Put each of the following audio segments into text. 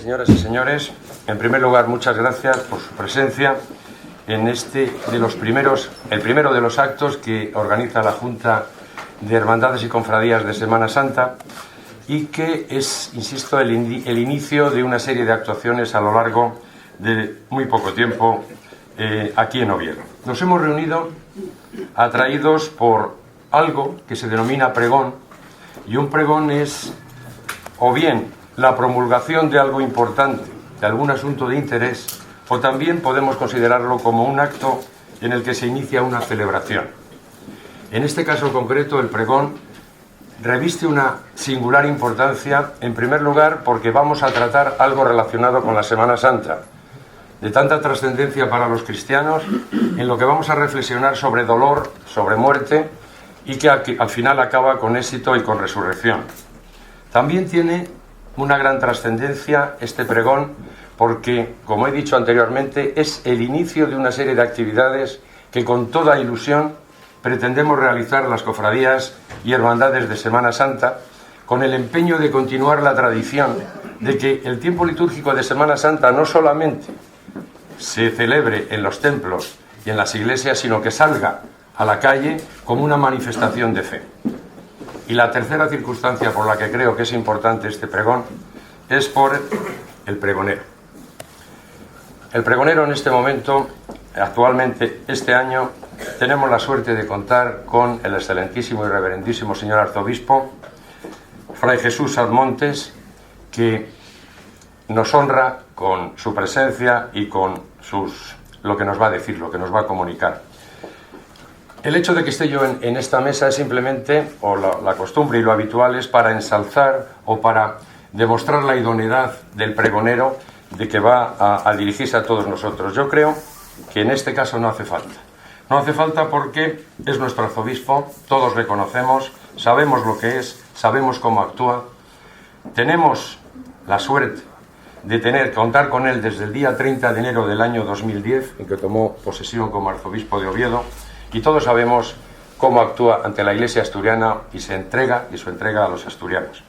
señoras y señores, en primer lugar, muchas gracias por su presencia en el primero de los actos que organiza la Junta de Hermandades y Cofradías de Semana Santa y que es, insisto, el inicio de una serie de actuaciones a lo largo de muy poco tiempo aquí en Oviedo. Nos hemos reunido atraídos por algo que se denomina pregón, y un pregón es o bien la promulgación de algo importante, de algún asunto de interés, o también podemos considerarlo como un acto en el que se inicia una celebración. En este caso concreto, el pregón reviste una singular importancia, en primer lugar porque vamos a tratar algo relacionado con la Semana Santa, de tanta trascendencia para los cristianos, en lo que vamos a reflexionar sobre dolor, sobre muerte, y que al final acaba con éxito y con resurrección. También tiene una gran trascendencia este pregón porque, como he dicho anteriormente, es el inicio de una serie de actividades que con toda ilusión pretendemos realizar las cofradías y hermandades de Semana Santa, con el empeño de continuar la tradición de que el tiempo litúrgico de Semana Santa no solamente se celebre en los templos y en las iglesias, sino que salga a la calle como una manifestación de fe. Y la tercera circunstancia por la que creo que es importante este pregón es por el pregonero. El pregonero en este momento, actualmente este año, tenemos la suerte de contar con el excelentísimo y reverendísimo señor arzobispo, Fray Jesús Sadmontes, que nos honra con su presencia y con lo que nos va a decir, lo que nos va a comunicar. El hecho de que esté yo en esta mesa es simplemente, o la costumbre y lo habitual es para ensalzar o para demostrar la idoneidad del pregonero de que va a dirigirse a todos nosotros. Yo creo que en este caso no hace falta. No hace falta porque es nuestro arzobispo, todos le conocemos, sabemos lo que es, sabemos cómo actúa. Tenemos la suerte de contar con él desde el día 30 de enero del año 2010, en que tomó posesión como arzobispo de Oviedo, y todos sabemos cómo actúa ante la Iglesia asturiana y su entrega a los asturianos.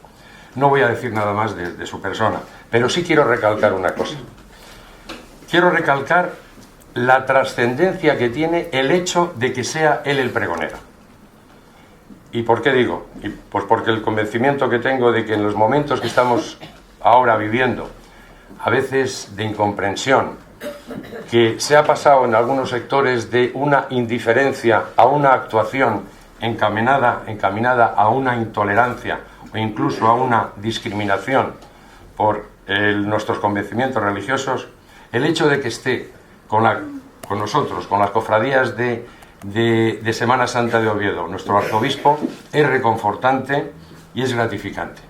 No voy a decir nada más de su persona, pero sí quiero recalcar una cosa. Quiero recalcar la trascendencia que tiene el hecho de que sea él el pregonero. ¿Y por qué digo? Pues porque el convencimiento que tengo de que en los momentos que estamos ahora viviendo, a veces de incomprensión, que se ha pasado en algunos sectores de una indiferencia a una actuación encaminada a una intolerancia o incluso a una discriminación por nuestros convencimientos religiosos, el hecho de que esté con nosotros, con las cofradías de Semana Santa de Oviedo, nuestro arzobispo, es reconfortante y es gratificante.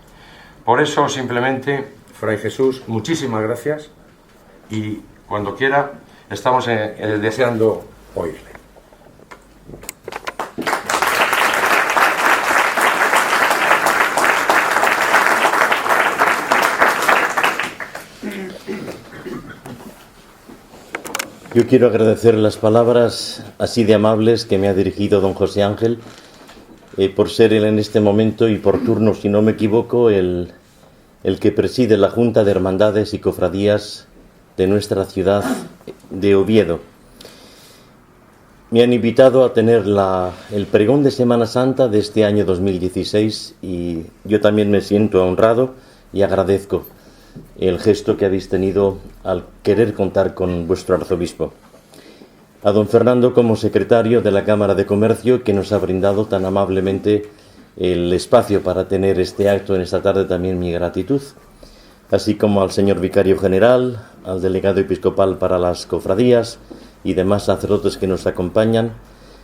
Por eso, simplemente, Fray Jesús, muchísimas gracias y cuando quiera estamos deseando oírle. Yo quiero agradecer las palabras así de amables que me ha dirigido don José Ángel, por ser él en este momento y por turno, si no me equivoco, el que preside la Junta de Hermandades y Cofradías de nuestra ciudad de Oviedo. Me han invitado a tener el pregón de Semana Santa de este año 2016 y yo también me siento honrado y agradezco el gesto que habéis tenido al querer contar con vuestro arzobispo. A don Fernando como secretario de la Cámara de Comercio, que nos ha brindado tan amablemente el espacio para tener este acto en esta tarde, también mi gratitud, así como al señor vicario general, al delegado episcopal para las cofradías y demás sacerdotes que nos acompañan,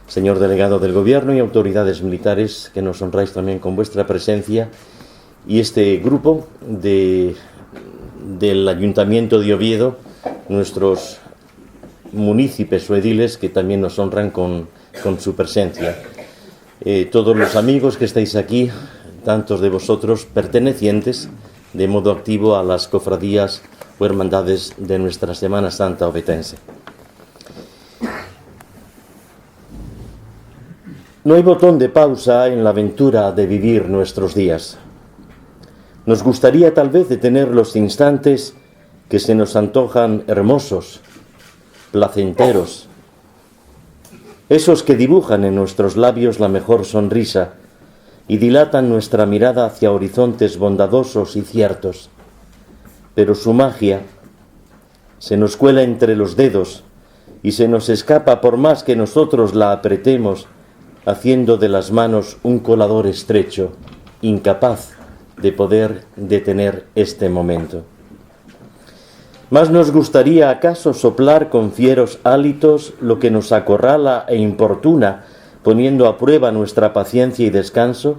señor delegado del gobierno y autoridades militares que nos honráis también con vuestra presencia, y este grupo del Ayuntamiento de Oviedo, nuestros municipios o ediles que también nos honran con su presencia. Todos los amigos que estáis aquí, tantos de vosotros pertenecientes de modo activo a las cofradías o hermandades de nuestra Semana Santa ovetense. No hay botón de pausa en la aventura de vivir nuestros días. Nos gustaría tal vez detener los instantes que se nos antojan hermosos, placenteros, esos que dibujan en nuestros labios la mejor sonrisa y dilatan nuestra mirada hacia horizontes bondadosos y ciertos. Pero su magia se nos cuela entre los dedos y se nos escapa por más que nosotros la apretemos, haciendo de las manos un colador estrecho, incapaz de poder detener este momento. Más nos gustaría acaso soplar con fieros hálitos lo que nos acorrala e importuna, poniendo a prueba nuestra paciencia y descanso,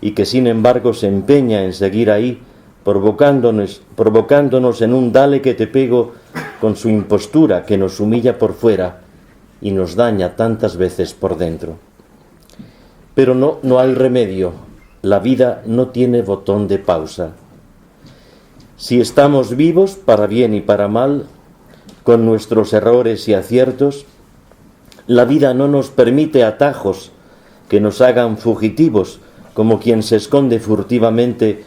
y que sin embargo se empeña en seguir ahí, provocándonos en un dale que te pego con su impostura que nos humilla por fuera y nos daña tantas veces por dentro. Pero no hay remedio, la vida no tiene botón de pausa. Si estamos vivos, para bien y para mal, con nuestros errores y aciertos, la vida no nos permite atajos que nos hagan fugitivos, como quien se esconde furtivamente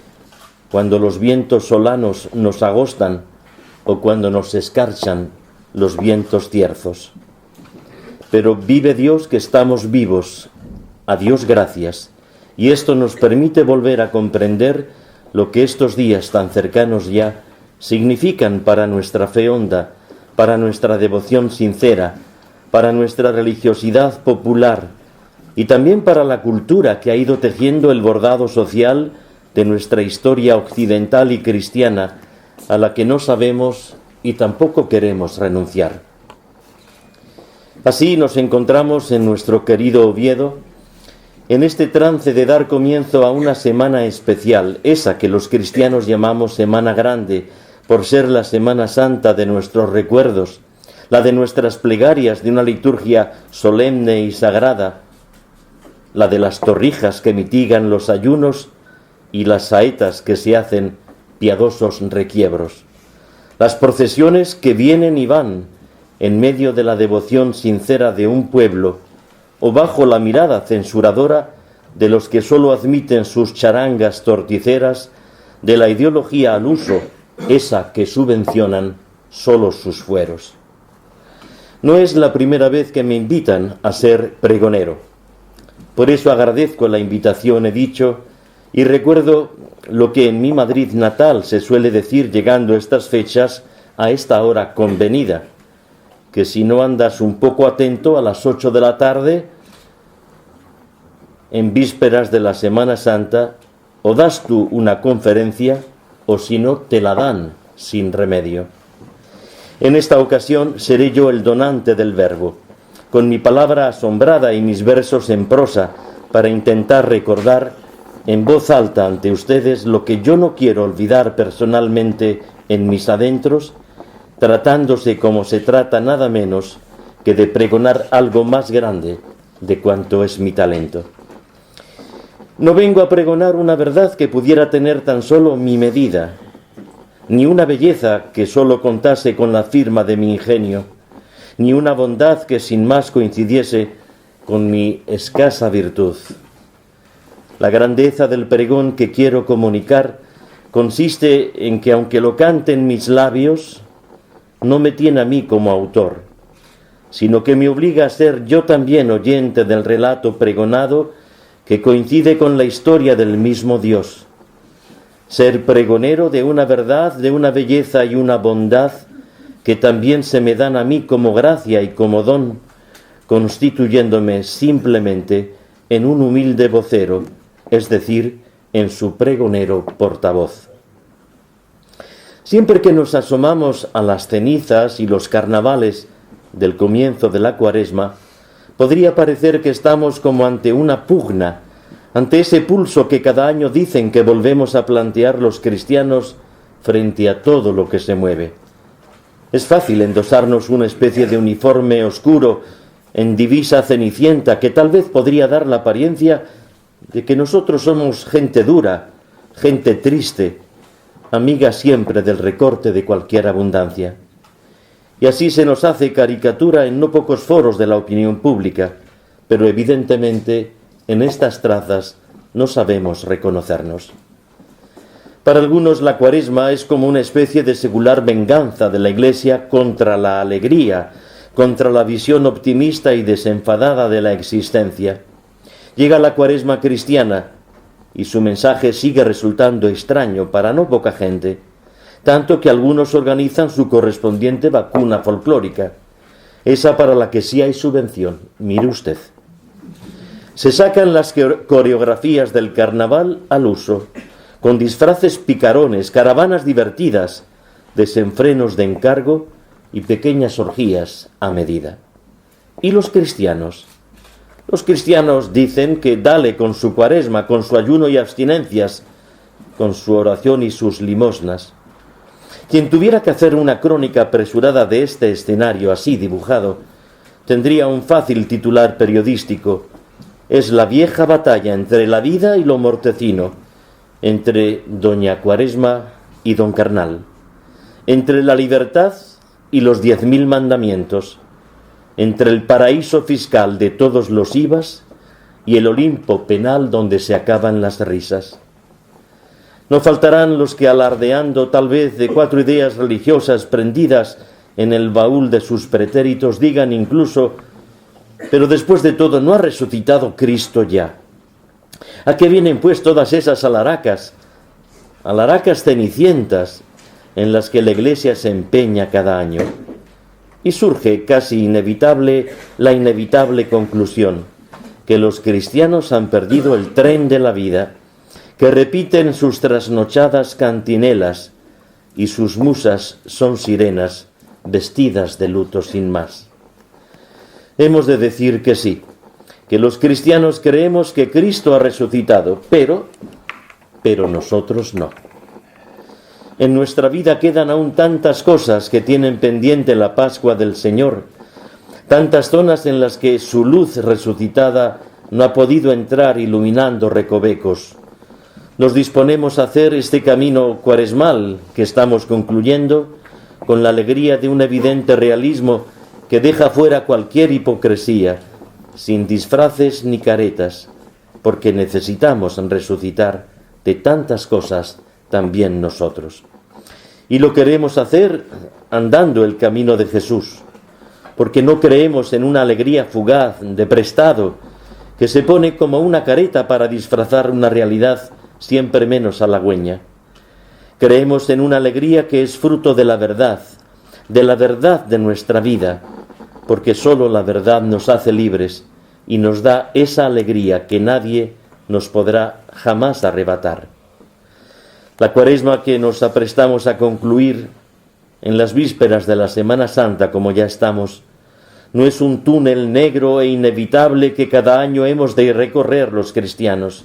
cuando los vientos solanos nos agostan o cuando nos escarchan los vientos tierzos. Pero vive Dios que estamos vivos, a Dios gracias, y esto nos permite volver a comprender lo que estos días tan cercanos ya significan para nuestra fe honda, para nuestra devoción sincera, para nuestra religiosidad popular y también para la cultura que ha ido tejiendo el bordado social de nuestra historia occidental y cristiana, a la que no sabemos y tampoco queremos renunciar. Así nos encontramos en nuestro querido Oviedo, en este trance de dar comienzo a una semana especial, esa que los cristianos llamamos Semana Grande, por ser la Semana Santa de nuestros recuerdos, la de nuestras plegarias de una liturgia solemne y sagrada, la de las torrijas que mitigan los ayunos y las saetas que se hacen piadosos requiebros, las procesiones que vienen y van en medio de la devoción sincera de un pueblo, o bajo la mirada censuradora de los que sólo admiten sus charangas torticeras de la ideología al uso, esa que subvencionan sólo sus fueros. No es la primera vez que me invitan a ser pregonero. Por eso agradezco la invitación, he dicho, y recuerdo lo que en mi Madrid natal se suele decir llegando estas fechas a esta hora convenida, que si no andas un poco atento a las 8 de la tarde, en vísperas de la Semana Santa, o das tú una conferencia, o si no, te la dan sin remedio. En esta ocasión seré yo el donante del verbo, con mi palabra asombrada y mis versos en prosa, para intentar recordar en voz alta ante ustedes lo que yo no quiero olvidar personalmente en mis adentros, tratándose como se trata nada menos que de pregonar algo más grande de cuanto es mi talento. No vengo a pregonar una verdad que pudiera tener tan solo mi medida, ni una belleza que solo contase con la firma de mi ingenio, ni una bondad que sin más coincidiese con mi escasa virtud. La grandeza del pregón que quiero comunicar consiste en que aunque lo canten mis labios, no me tiene a mí como autor, sino que me obliga a ser yo también oyente del relato pregonado que coincide con la historia del mismo Dios. Ser pregonero de una verdad, de una belleza y una bondad que también se me dan a mí como gracia y como don, constituyéndome simplemente en un humilde vocero, es decir, en su pregonero portavoz. Siempre que nos asomamos a las cenizas y los carnavales del comienzo de la Cuaresma, podría parecer que estamos como ante una pugna, ante ese pulso que cada año dicen que volvemos a plantear los cristianos frente a todo lo que se mueve. Es fácil endosarnos una especie de uniforme oscuro en divisa cenicienta que tal vez podría dar la apariencia de que nosotros somos gente dura, gente triste, amiga siempre del recorte de cualquier abundancia. Y así se nos hace caricatura en no pocos foros de la opinión pública, pero evidentemente en estas trazas no sabemos reconocernos. Para algunos la Cuaresma es como una especie de secular venganza de la Iglesia contra la alegría, contra la visión optimista y desenfadada de la existencia. Llega la Cuaresma cristiana y su mensaje sigue resultando extraño para no poca gente, tanto que algunos organizan su correspondiente vacuna folclórica, esa para la que sí hay subvención, mire usted. Se sacan las coreografías del carnaval al uso, con disfraces picarones, caravanas divertidas, desenfrenos de encargo y pequeñas orgías a medida. ¿Y los cristianos? Los cristianos dicen que dale con su Cuaresma, con su ayuno y abstinencias, con su oración y sus limosnas. Quien tuviera que hacer una crónica apresurada de este escenario así dibujado, tendría un fácil titular periodístico: es la vieja batalla entre la vida y lo mortecino, entre doña Cuaresma y don Carnal, entre la libertad y los 10.000 mandamientos, entre el paraíso fiscal de todos los IVAs y el Olimpo penal donde se acaban las risas. No faltarán los que, alardeando tal vez de 4 ideas religiosas prendidas en el baúl de sus pretéritos, digan incluso: pero después de todo, ¿no ha resucitado Cristo ya? ¿A qué vienen pues todas esas alaracas cenicientas en las que la Iglesia se empeña cada año? Y surge casi inevitable la inevitable conclusión, que los cristianos han perdido el tren de la vida, que repiten sus trasnochadas cantinelas y sus musas son sirenas vestidas de luto sin más. Hemos de decir que sí, que los cristianos creemos que Cristo ha resucitado, pero nosotros no. En nuestra vida quedan aún tantas cosas que tienen pendiente la Pascua del Señor, tantas zonas en las que su luz resucitada no ha podido entrar iluminando recovecos. Nos disponemos a hacer este camino cuaresmal que estamos concluyendo con la alegría de un evidente realismo que deja fuera cualquier hipocresía, sin disfraces ni caretas, porque necesitamos resucitar de tantas cosas también nosotros. Y lo queremos hacer andando el camino de Jesús, porque no creemos en una alegría fugaz, de prestado, que se pone como una careta para disfrazar una realidad siempre menos halagüeña. Creemos en una alegría que es fruto de la verdad de nuestra vida, porque sólo la verdad nos hace libres y nos da esa alegría que nadie nos podrá jamás arrebatar. La Cuaresma que nos aprestamos a concluir en las vísperas de la Semana Santa, como ya estamos, no es un túnel negro e inevitable que cada año hemos de recorrer los cristianos.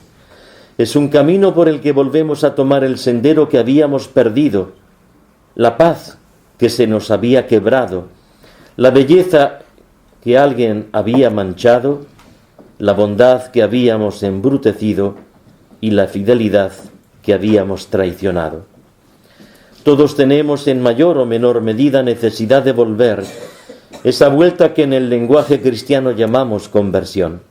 Es un camino por el que volvemos a tomar el sendero que habíamos perdido, la paz que se nos había quebrado, la belleza que alguien había manchado, la bondad que habíamos embrutecido y la fidelidad que habíamos traicionado. Todos tenemos en mayor o menor medida necesidad de volver, esa vuelta que en el lenguaje cristiano llamamos conversión.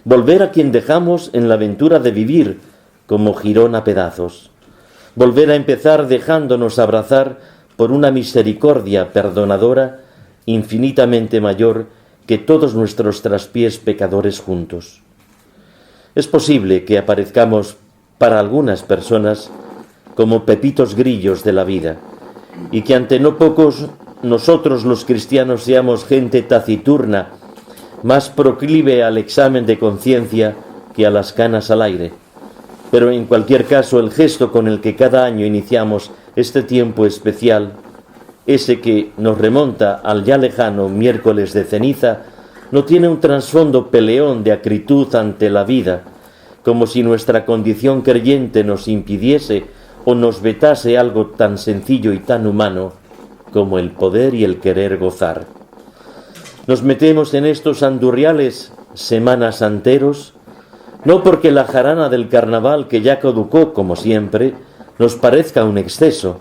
Volver a quien dejamos en la aventura de vivir como jirón a pedazos. Volver a empezar dejándonos abrazar por una misericordia perdonadora infinitamente mayor que todos nuestros traspiés pecadores juntos. Es posible que aparezcamos para algunas personas como pepitos grillos de la vida y que ante no pocos nosotros los cristianos seamos gente taciturna, más proclive al examen de conciencia que a las canas al aire. Pero en cualquier caso, el gesto con el que cada año iniciamos este tiempo especial, ese que nos remonta al ya lejano miércoles de ceniza, no tiene un trasfondo peleón de acritud ante la vida, como si nuestra condición creyente nos impidiese o nos vetase algo tan sencillo y tan humano como el poder y el querer gozar. Nos metemos en estos andurriales semanas anteros, no porque la jarana del carnaval, que ya caducó como siempre, nos parezca un exceso,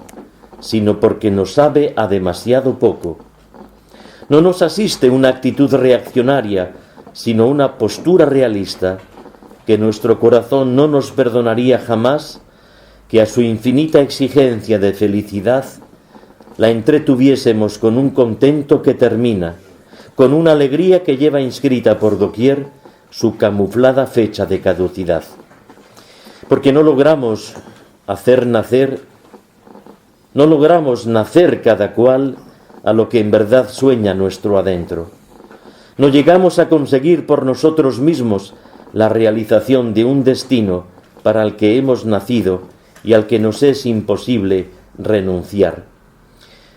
sino porque nos sabe a demasiado poco. No nos asiste una actitud reaccionaria, sino una postura realista, que nuestro corazón no nos perdonaría jamás que a su infinita exigencia de felicidad la entretuviésemos con un contento que termina, con una alegría que lleva inscrita por doquier su camuflada fecha de caducidad. Porque no logramos nacer cada cual a lo que en verdad sueña nuestro adentro. No llegamos a conseguir por nosotros mismos la realización de un destino para el que hemos nacido y al que nos es imposible renunciar.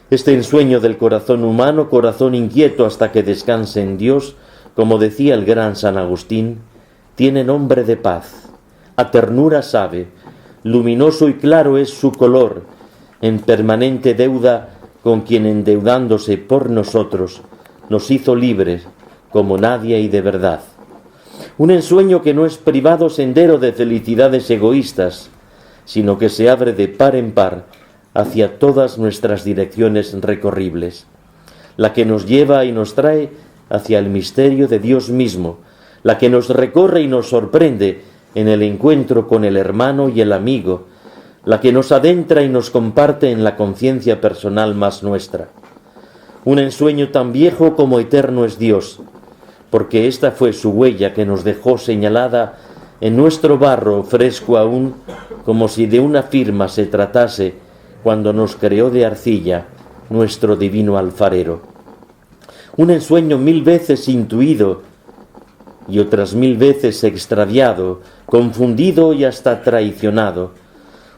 Este ensueño del corazón humano, corazón inquieto hasta que descanse en Dios, como decía el gran San Agustín, tiene nombre de paz, a ternura sabe, luminoso y claro es su color, en permanente deuda con quien endeudándose por nosotros nos hizo libres como nadie y de verdad. Un ensueño que no es privado sendero de felicidades egoístas, sino que se abre de par en par hacia todas nuestras direcciones recorribles, la que nos lleva y nos trae hacia el misterio de Dios mismo, la que nos recorre y nos sorprende en el encuentro con el hermano y el amigo, la que nos adentra y nos comparte en la conciencia personal más nuestra. Un ensueño tan viejo como eterno es Dios, porque esta fue su huella que nos dejó señalada en nuestro barro fresco aún, como si de una firma se tratase cuando nos creó de arcilla nuestro divino alfarero. Un ensueño 1000 veces intuido y otras 1000 veces extraviado, confundido y hasta traicionado.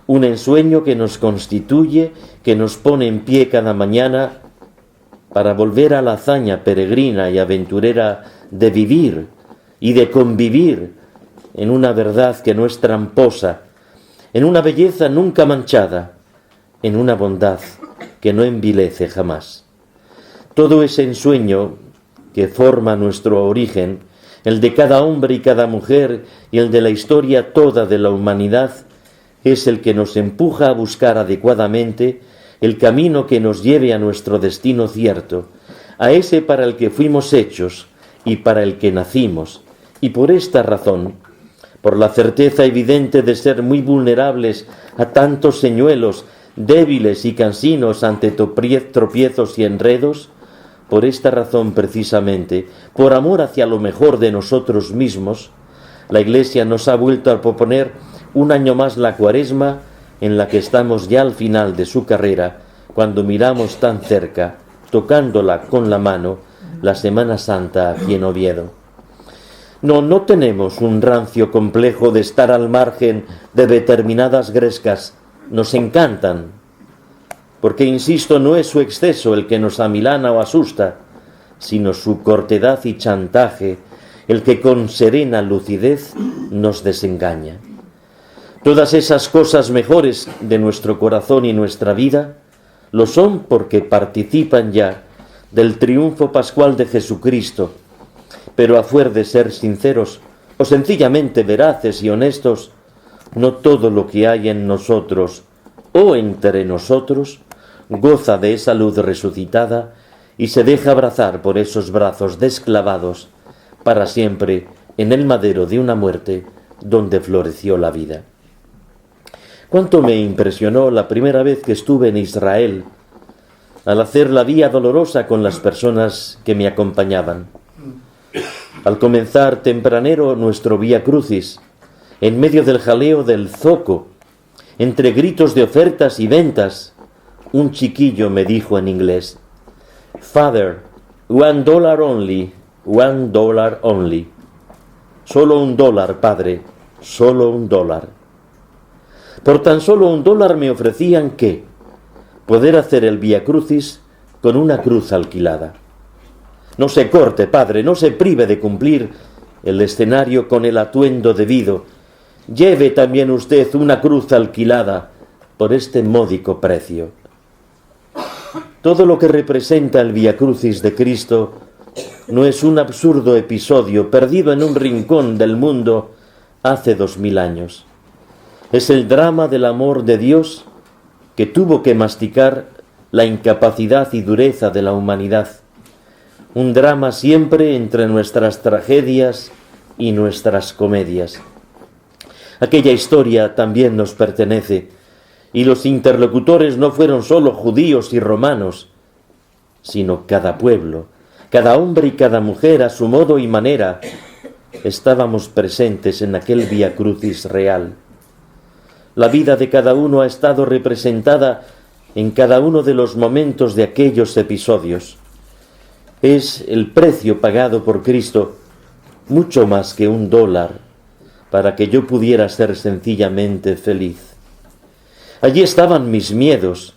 Un ensueño que nos constituye, que nos pone en pie cada mañana para volver a la hazaña peregrina y aventurera de vivir y de convivir en una verdad que no es tramposa, en una belleza nunca manchada, en una bondad que no envilece jamás. Todo ese ensueño que forma nuestro origen, el de cada hombre y cada mujer y el de la historia toda de la humanidad, es el que nos empuja a buscar adecuadamente el camino que nos lleve a nuestro destino cierto, a ese para el que fuimos hechos y para el que nacimos. Y por esta razón, por la certeza evidente de ser muy vulnerables a tantos señuelos, débiles y cansinos ante tropiezos y enredos, por esta razón precisamente, por amor hacia lo mejor de nosotros mismos, la Iglesia nos ha vuelto a proponer un año más la Cuaresma, en la que estamos ya al final de su carrera, cuando miramos tan cerca, tocándola con la mano, la Semana Santa aquí en Oviedo. No tenemos un rancio complejo de estar al margen de determinadas grescas. Nos encantan, porque, insisto, no es su exceso el que nos amilana o asusta, sino su cortedad y chantaje el que con serena lucidez nos desengaña. Todas esas cosas mejores de nuestro corazón y nuestra vida lo son porque participan ya del triunfo pascual de Jesucristo, pero a fuer de ser sinceros o sencillamente veraces y honestos, no todo lo que hay en nosotros o entre nosotros goza de esa luz resucitada y se deja abrazar por esos brazos desclavados para siempre en el madero de una muerte donde floreció la vida. Cuánto me impresionó la primera vez que estuve en Israel al hacer la vía dolorosa con las personas que me acompañaban. Al comenzar tempranero nuestro Vía Crucis, en medio del jaleo del zoco, entre gritos de ofertas y ventas, un chiquillo me dijo en inglés: "Father, $1 only, $1 only". Solo $1, padre, solo $1. Por tan solo $1 me ofrecían ¿qué? Poder hacer el Vía Crucis con una cruz alquilada. No se corte, padre, no se prive de cumplir el escenario con el atuendo debido. Lleve también usted una cruz alquilada por este módico precio. Todo lo que representa el Vía Crucis de Cristo no es un absurdo episodio perdido en un rincón del mundo hace 2000 años. Es el drama del amor de Dios que tuvo que masticar la incapacidad y dureza de la humanidad. Un drama siempre entre nuestras tragedias y nuestras comedias. Aquella historia también nos pertenece, y los interlocutores no fueron solo judíos y romanos, sino cada pueblo, cada hombre y cada mujer a su modo y manera, estábamos presentes en aquel Vía Crucis real. La vida de cada uno ha estado representada en cada uno de los momentos de aquellos episodios. Es el precio pagado por Cristo, mucho más que $1, para que yo pudiera ser sencillamente feliz. Allí estaban mis miedos,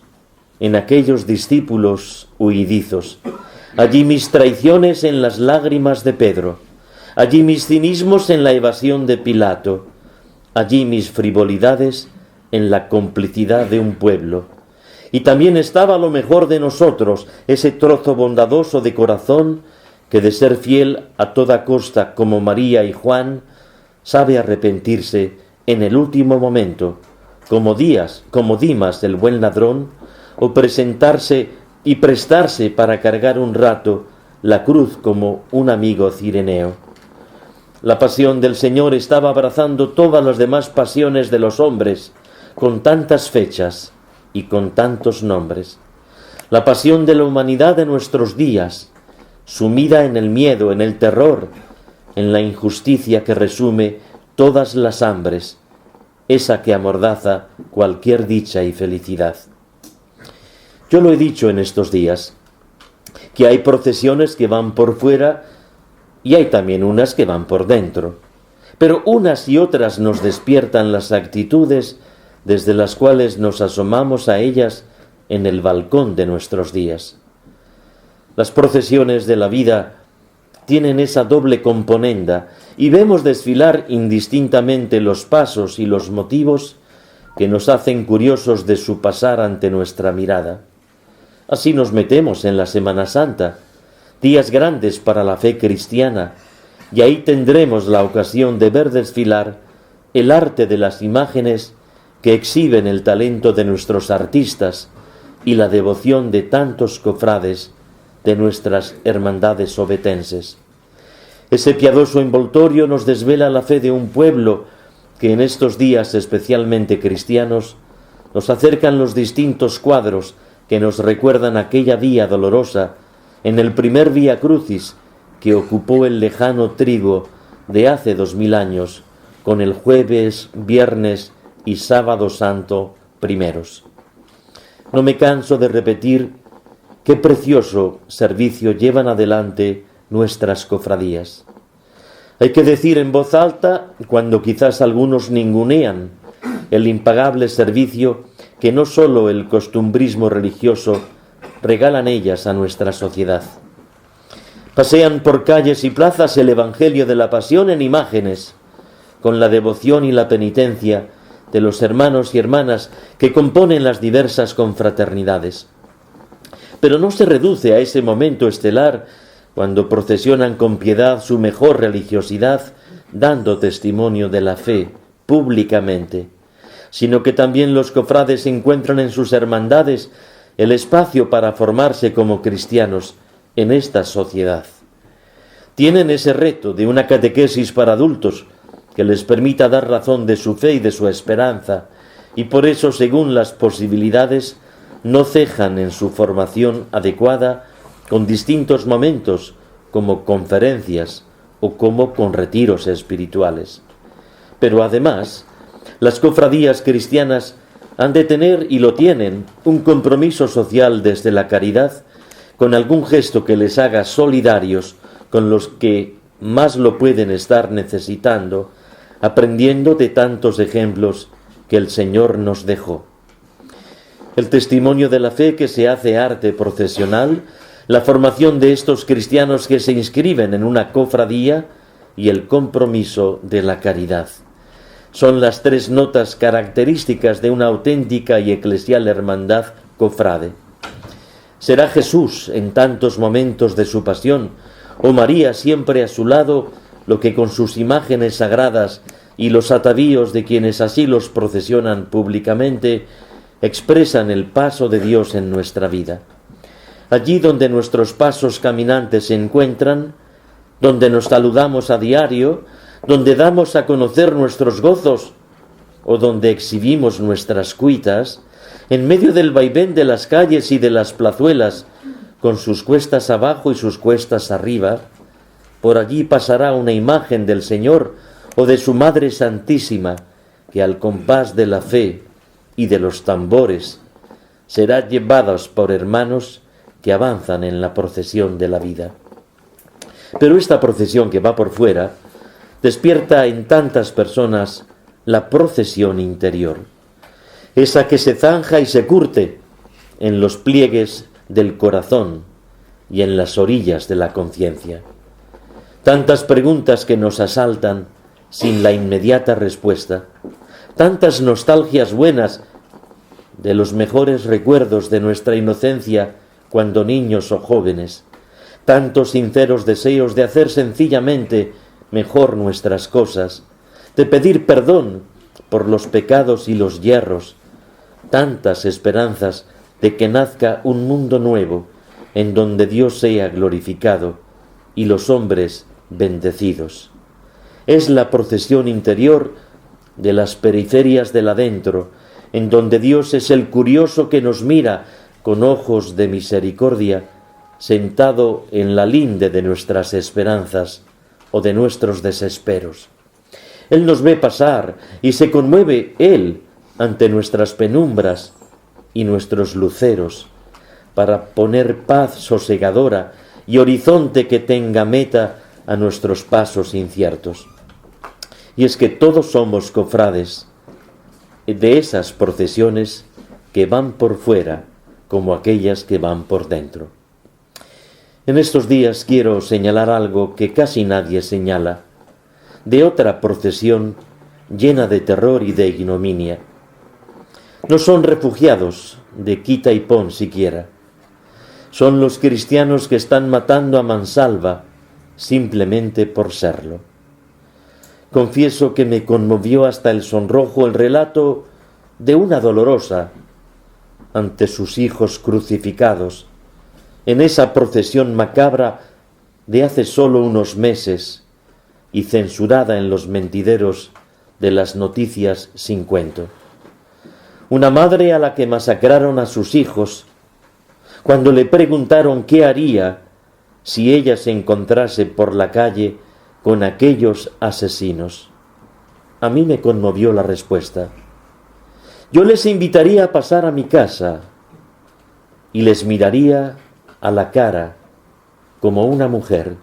en aquellos discípulos huidizos. Allí mis traiciones en las lágrimas de Pedro. Allí mis cinismos en la evasión de Pilato. Allí mis frivolidades en la complicidad de un pueblo. Y también estaba lo mejor de nosotros, ese trozo bondadoso de corazón que de ser fiel a toda costa como María y Juan, sabe arrepentirse en el último momento, como Dimas el buen ladrón, o presentarse y prestarse para cargar un rato la cruz como un amigo cireneo. La pasión del Señor estaba abrazando todas las demás pasiones de los hombres, con tantas fechas y con tantos nombres. La pasión de la humanidad de nuestros días, sumida en el miedo, en el terror, en la injusticia que resume todas las hambres, esa que amordaza cualquier dicha y felicidad. Yo lo he dicho en estos días, que hay procesiones que van por fuera y hay también unas que van por dentro, pero unas y otras nos despiertan las actitudes desde las cuales nos asomamos a ellas en el balcón de nuestros días. Las procesiones de la vida tienen esa doble componenda y vemos desfilar indistintamente los pasos y los motivos que nos hacen curiosos de su pasar ante nuestra mirada. Así nos metemos en la Semana Santa, días grandes para la fe cristiana, y ahí tendremos la ocasión de ver desfilar el arte de las imágenes que exhiben el talento de nuestros artistas y la devoción de tantos cofrades de nuestras hermandades ovetenses. Ese piadoso envoltorio nos desvela la fe de un pueblo que en estos días especialmente cristianos nos acercan los distintos cuadros que nos recuerdan aquella vía dolorosa en el primer Vía Crucis que ocupó el lejano trigo de hace 2000 años con el jueves, viernes y sábado santo primeros. No me canso de repetir qué precioso servicio llevan adelante nuestras cofradías. Hay que decir en voz alta, cuando quizás algunos ningunean, el impagable servicio que no sólo el costumbrismo religioso regalan ellas a nuestra sociedad. Pasean por calles y plazas el Evangelio de la Pasión en imágenes, con la devoción y la penitencia de los hermanos y hermanas que componen las diversas confraternidades. Pero no se reduce a ese momento estelar cuando procesionan con piedad su mejor religiosidad, dando testimonio de la fe públicamente, sino que también los cofrades encuentran en sus hermandades el espacio para formarse como cristianos en esta sociedad. Tienen ese reto de una catequesis para adultos que les permita dar razón de su fe y de su esperanza, y por eso, según las posibilidades, no cejan en su formación adecuada con distintos momentos, como conferencias o como con retiros espirituales. Pero además, las cofradías cristianas han de tener, y lo tienen, un compromiso social desde la caridad, con algún gesto que les haga solidarios con los que más lo pueden estar necesitando, aprendiendo de tantos ejemplos que el Señor nos dejó. El testimonio de la fe que se hace arte procesional, la formación de estos cristianos que se inscriben en una cofradía y el compromiso de la caridad. Son las tres notas características de una auténtica y eclesial hermandad cofrade. ¿Será Jesús en tantos momentos de su pasión, o María siempre a su lado, lo que con sus imágenes sagradas y los atavíos de quienes así los procesionan públicamente, expresan el paso de Dios en nuestra vida? Allí donde nuestros pasos caminantes se encuentran, donde nos saludamos a diario, donde damos a conocer nuestros gozos, o donde exhibimos nuestras cuitas, en medio del vaivén de las calles y de las plazuelas, con sus cuestas abajo y sus cuestas arriba, por allí pasará una imagen del Señor o de su Madre Santísima, que al compás de la fe y de los tambores será llevados por hermanos que avanzan en la procesión de la vida. Pero esta procesión que va por fuera despierta en tantas personas la procesión interior, esa que se zanja y se curte en los pliegues del corazón y en las orillas de la conciencia. Tantas preguntas que nos asaltan sin la inmediata respuesta, tantas nostalgias buenas de los mejores recuerdos de nuestra inocencia cuando niños o jóvenes, tantos sinceros deseos de hacer sencillamente mejor nuestras cosas, de pedir perdón por los pecados y los yerros, tantas esperanzas de que nazca un mundo nuevo en donde Dios sea glorificado y los hombres bendecidos. Es la procesión interior de las periferias del adentro, en donde Dios es el curioso que nos mira con ojos de misericordia, sentado en la linde de nuestras esperanzas o de nuestros desesperos. Él nos ve pasar y se conmueve Él ante nuestras penumbras y nuestros luceros, para poner paz sosegadora y horizonte que tenga meta a nuestros pasos inciertos. Y es que todos somos cofrades de esas procesiones que van por fuera como aquellas que van por dentro. En estos días quiero señalar algo que casi nadie señala, de otra procesión llena de terror y de ignominia. No son refugiados de quita y pon siquiera. Son los cristianos que están matando a mansalva simplemente por serlo. Confieso que me conmovió hasta el sonrojo el relato de una dolorosa ante sus hijos crucificados en esa procesión macabra de hace solo unos meses y censurada en los mentideros de las noticias sin cuento. Una madre a la que masacraron a sus hijos cuando le preguntaron qué haría si ella se encontrase por la calle con aquellos asesinos. A mí me conmovió la respuesta. Yo les invitaría a pasar a mi casa y les miraría a la cara como una mujer.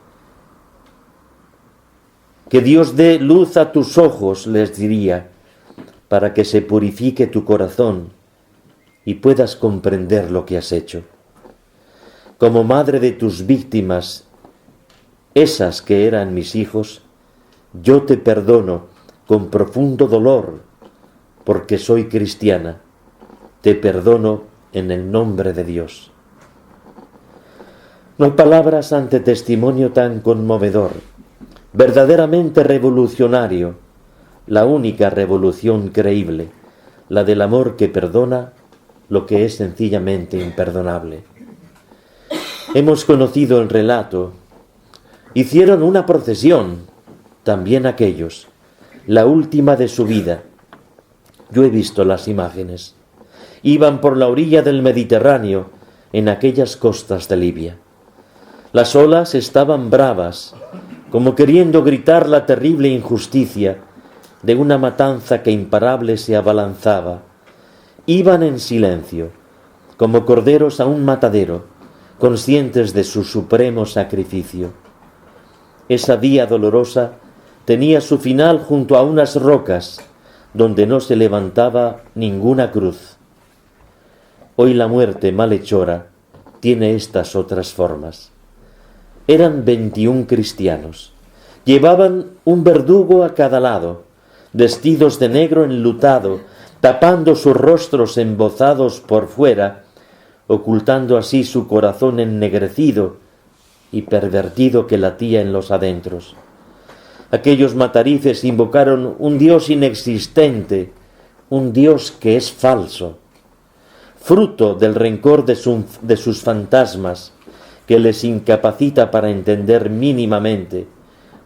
Que Dios dé luz a tus ojos, les diría, para que se purifique tu corazón y puedas comprender lo que has hecho. Como madre de tus víctimas, esas que eran mis hijos, yo te perdono con profundo dolor, porque soy cristiana. Te perdono en el nombre de Dios. No hay palabras ante testimonio tan conmovedor, verdaderamente revolucionario, la única revolución creíble, la del amor que perdona lo que es sencillamente imperdonable. Hemos conocido el relato. Hicieron una procesión, también aquellos, la última de su vida. Yo he visto las imágenes. Iban por la orilla del Mediterráneo, en aquellas costas de Libia. Las olas estaban bravas, como queriendo gritar la terrible injusticia de una matanza que imparable se abalanzaba. Iban en silencio, como corderos a un matadero, conscientes de su supremo sacrificio. Esa vía dolorosa tenía su final junto a unas rocas donde no se levantaba ninguna cruz. Hoy la muerte malhechora tiene estas otras formas. Eran 21 cristianos. Llevaban un verdugo a cada lado, vestidos de negro enlutado, tapando sus rostros embozados por fuera, ocultando así su corazón ennegrecido y pervertido que latía en los adentros. Aquellos matarices invocaron un Dios inexistente, un Dios que es falso, fruto del rencor de sus fantasmas, que les incapacita para entender mínimamente,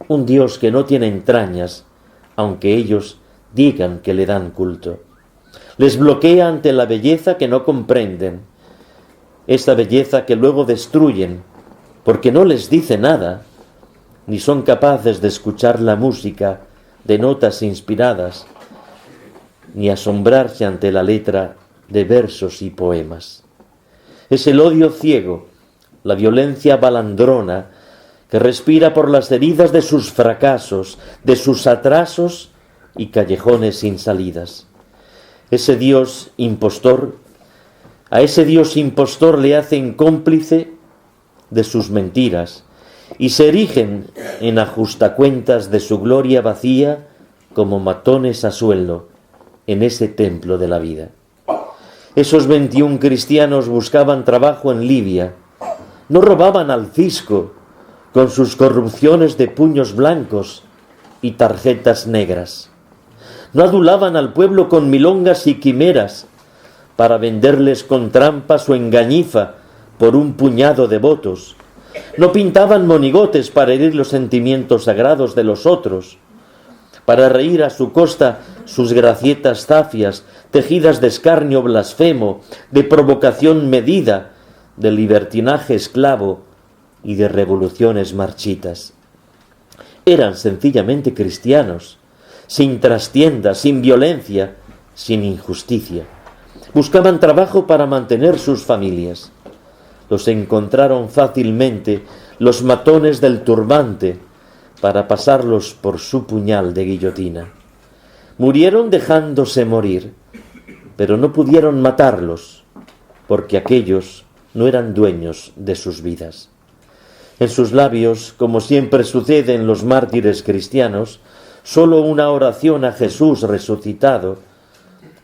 un Dios que no tiene entrañas, aunque ellos digan que le dan culto. Les bloquea ante la belleza que no comprenden, esta belleza que luego destruyen porque no les dice nada, ni son capaces de escuchar la música de notas inspiradas, ni asombrarse ante la letra de versos y poemas. Es el odio ciego, la violencia balandrona, que respira por las heridas de sus fracasos, de sus atrasos y callejones sin salidas. Ese Dios impostor, a ese Dios impostor le hacen cómplice de sus mentiras y se erigen en ajustacuentas de su gloria vacía como matones a sueldo en ese templo de la vida. Esos 21 cristianos buscaban trabajo en Libia, no robaban al fisco con sus corrupciones de puños blancos y tarjetas negras. No adulaban al pueblo con milongas y quimeras para venderles con trampas o engañifa por un puñado de votos. No pintaban monigotes para herir los sentimientos sagrados de los otros, para reír a su costa sus gracietas zafias, tejidas de escarnio blasfemo, de provocación medida, de libertinaje esclavo y de revoluciones marchitas. Eran sencillamente cristianos, sin trastienda, sin violencia, sin injusticia. Buscaban trabajo para mantener sus familias. Los encontraron fácilmente los matones del turbante para pasarlos por su puñal de guillotina. Murieron dejándose morir, pero no pudieron matarlos, porque aquellos no eran dueños de sus vidas. En sus labios, como siempre sucede en los mártires cristianos, solo una oración a Jesús resucitado,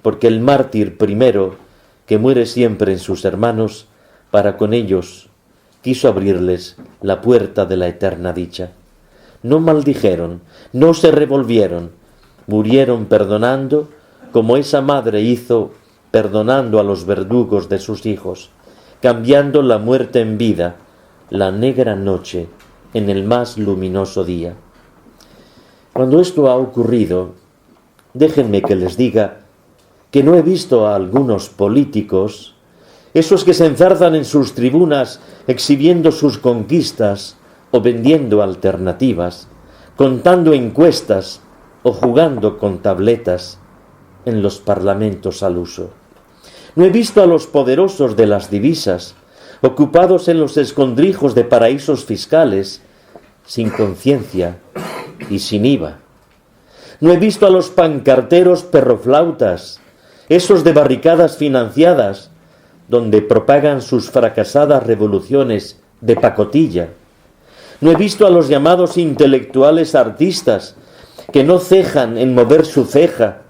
porque el mártir primero, que muere siempre en sus hermanos, para con ellos quiso abrirles la puerta de la eterna dicha. No maldijeron, no se revolvieron, murieron perdonando, como esa madre hizo perdonando a los verdugos de sus hijos, cambiando la muerte en vida, la negra noche en el más luminoso día. Cuando esto ha ocurrido, déjenme que les diga que no he visto a algunos políticos, esos que se enzarzan en sus tribunas exhibiendo sus conquistas o vendiendo alternativas, contando encuestas o jugando con tabletas en los parlamentos al uso. No he visto a los poderosos de las divisas ocupados en los escondrijos de paraísos fiscales, sin conciencia y sin IVA. No he visto a los pancarteros perroflautas, esos de barricadas financiadas, donde propagan sus fracasadas revoluciones de pacotilla. No he visto a los llamados intelectuales artistas, que no cejan en mover su ceja,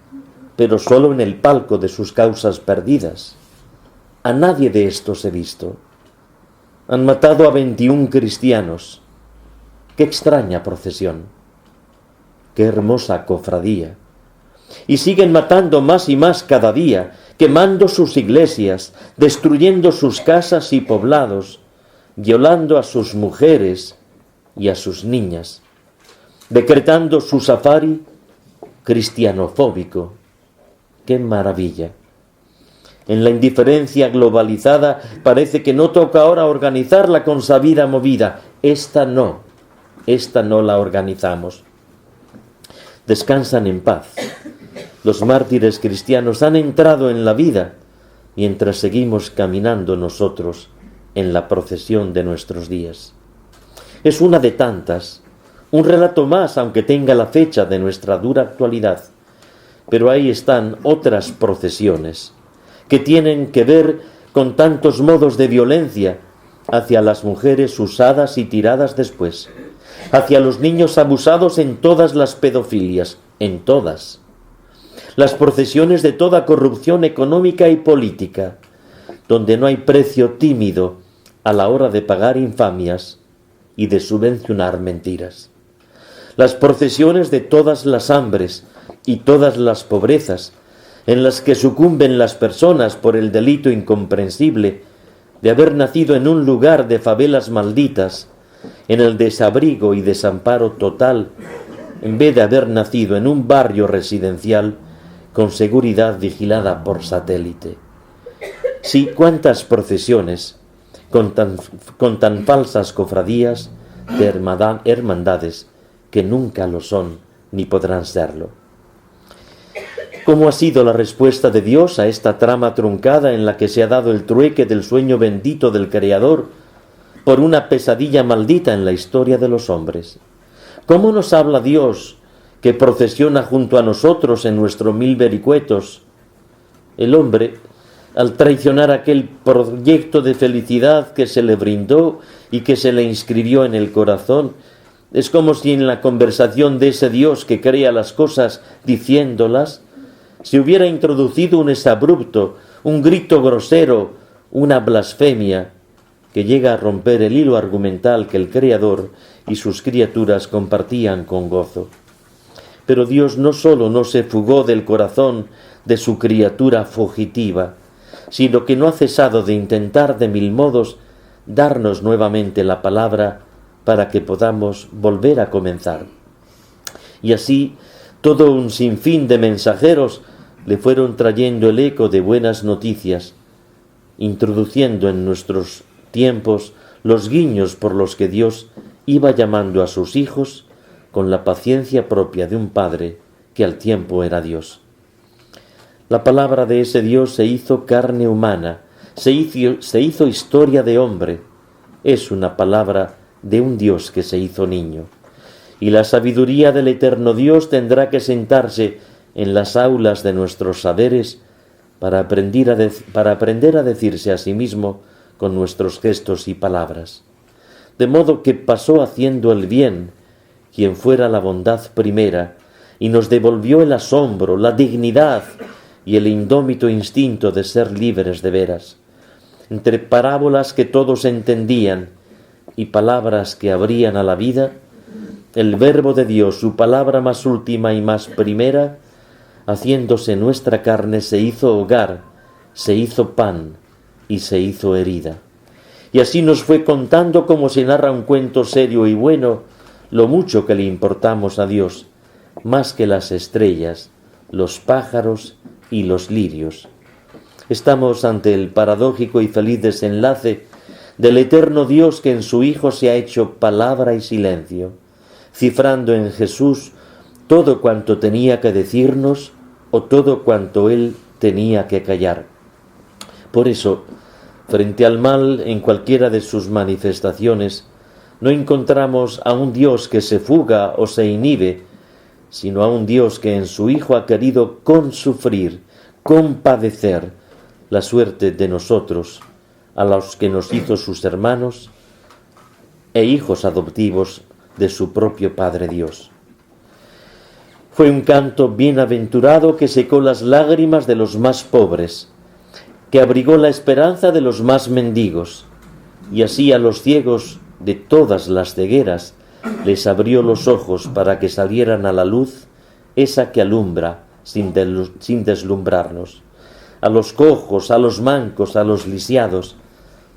pero solo en el palco de sus causas perdidas. A nadie de estos he visto. Han matado a 21 cristianos. Qué extraña procesión. Qué hermosa cofradía. Y siguen matando más y más cada día, quemando sus iglesias, destruyendo sus casas y poblados, violando a sus mujeres y a sus niñas, decretando su safari cristianofóbico. ¡Qué maravilla! En la indiferencia globalizada parece que no toca ahora organizar la consabida movida. Esta no la organizamos. Descansan en paz. Los mártires cristianos han entrado en la vida mientras seguimos caminando nosotros en la procesión de nuestros días. Es una de tantas, un relato más, aunque tenga la fecha de nuestra dura actualidad, pero ahí están otras procesiones que tienen que ver con tantos modos de violencia hacia las mujeres usadas y tiradas después, hacia los niños abusados en todas las pedofilias, en todas. Las procesiones de toda corrupción económica y política, donde no hay precio tímido a la hora de pagar infamias y de subvencionar mentiras. Las procesiones de todas las hambres y todas las pobrezas en las que sucumben las personas por el delito incomprensible de haber nacido en un lugar de favelas malditas, en el desabrigo y desamparo total en vez de haber nacido en un barrio residencial con seguridad vigilada por satélite. Sí, cuántas procesiones con tan falsas cofradías de hermandades que nunca lo son ni podrán serlo. ¿Cómo ha sido la respuesta de Dios a esta trama truncada en la que se ha dado el trueque del sueño bendito del Creador por una pesadilla maldita en la historia de los hombres? ¿Cómo nos habla Dios que procesiona junto a nosotros en nuestros 1000 vericuetos? El hombre, al traicionar aquel proyecto de felicidad que se le brindó y que se le inscribió en el corazón, es como si en la conversación de ese Dios que crea las cosas diciéndolas, se hubiera introducido un exabrupto, un grito grosero, una blasfemia que llega a romper el hilo argumental que el Creador y sus criaturas compartían con gozo. Pero Dios no solo no se fugó del corazón de su criatura fugitiva, sino que no ha cesado de intentar de 1000 modos darnos nuevamente la palabra para que podamos volver a comenzar. Y así, todo un sinfín de mensajeros le fueron trayendo el eco de buenas noticias, introduciendo en nuestros tiempos los guiños por los que Dios iba llamando a sus hijos con la paciencia propia de un padre que al tiempo era Dios. La palabra de ese Dios se hizo carne humana, se hizo historia de hombre. Es una palabra de un Dios que se hizo niño. Y la sabiduría del eterno Dios tendrá que sentarse en las aulas de nuestros saberes para aprender a decirse a sí mismo con nuestros gestos y palabras. De modo que pasó haciendo el bien, quien fuera la bondad primera, y nos devolvió el asombro, la dignidad y el indómito instinto de ser libres de veras. Entre parábolas que todos entendían y palabras que abrían a la vida, el Verbo de Dios, su palabra más última y más primera, haciéndose nuestra carne, se hizo hogar, se hizo pan y se hizo herida. Y así nos fue contando, como se narra un cuento serio y bueno, lo mucho que le importamos a Dios, más que las estrellas, los pájaros y los lirios. Estamos ante el paradójico y feliz desenlace del eterno Dios que en su Hijo se ha hecho palabra y silencio, cifrando en Jesús todo cuanto tenía que decirnos o todo cuanto Él tenía que callar. Por eso, frente al mal en cualquiera de sus manifestaciones, no encontramos a un Dios que se fuga o se inhibe, sino a un Dios que en su Hijo ha querido consufrir, compadecer la suerte de nosotros, a los que nos hizo sus hermanos e hijos adoptivos de su propio Padre Dios. Fue un canto bienaventurado que secó las lágrimas de los más pobres, que abrigó la esperanza de los más mendigos, y así a los ciegos de todas las cegueras les abrió los ojos para que salieran a la luz esa que alumbra sin deslumbrarnos. A los cojos, a los mancos, a los lisiados,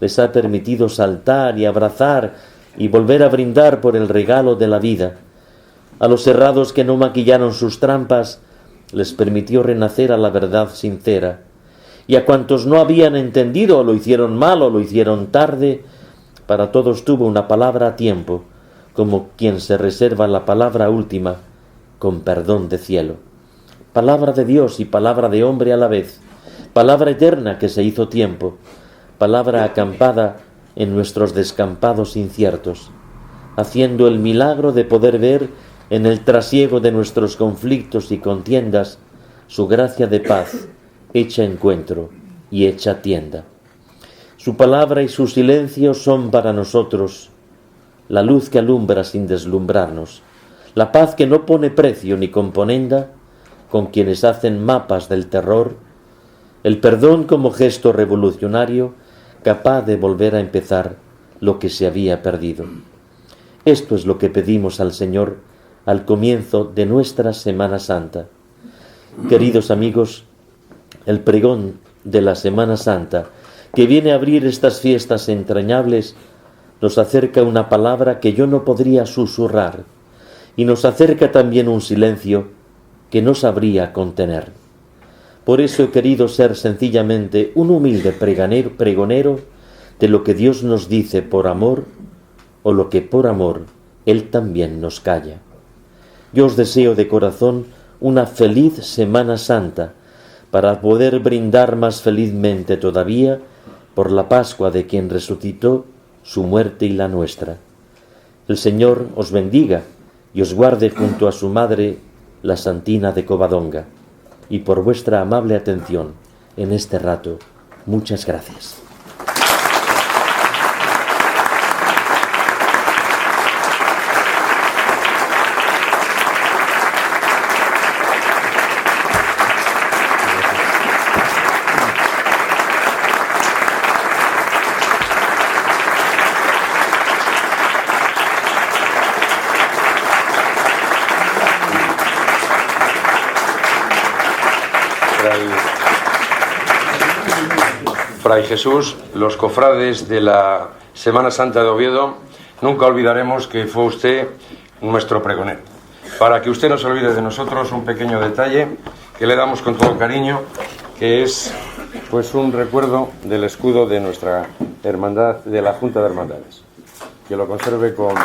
les ha permitido saltar y abrazar y volver a brindar por el regalo de la vida. A los errados que no maquillaron sus trampas, les permitió renacer a la verdad sincera. Y a cuantos no habían entendido o lo hicieron mal o lo hicieron tarde, para todos tuvo una palabra a tiempo, como quien se reserva la palabra última, con perdón de cielo. Palabra de Dios y palabra de hombre a la vez, palabra eterna que se hizo tiempo, palabra acampada en nuestros descampados inciertos, haciendo el milagro de poder ver en el trasiego de nuestros conflictos y contiendas su gracia de paz, hecha encuentro y hecha tienda. Su palabra y su silencio son para nosotros la luz que alumbra sin deslumbrarnos, la paz que no pone precio ni componenda con quienes hacen mapas del terror, el perdón como gesto revolucionario capaz de volver a empezar lo que se había perdido. Esto es lo que pedimos al Señor al comienzo de nuestra Semana Santa. Queridos amigos, el pregón de la Semana Santa, que viene a abrir estas fiestas entrañables, nos acerca una palabra que yo no podría susurrar y nos acerca también un silencio que no sabría contener. Por eso he querido ser sencillamente un humilde pregonero de lo que Dios nos dice por amor, o lo que por amor Él también nos calla. Yo os deseo de corazón una feliz Semana Santa, para poder brindar más felizmente todavía por la Pascua de quien resucitó, su muerte y la nuestra. El Señor os bendiga y os guarde junto a su madre, la Santina de Covadonga. Y por vuestra amable atención en este rato, muchas gracias. Fray Jesús, los cofrades de la Semana Santa de Oviedo, nunca olvidaremos que fue usted nuestro pregonero. Para que usted no se olvide de nosotros, un pequeño detalle que le damos con todo cariño, que es pues un recuerdo del escudo de nuestra hermandad, de la Junta de Hermandades. Que lo conserve con...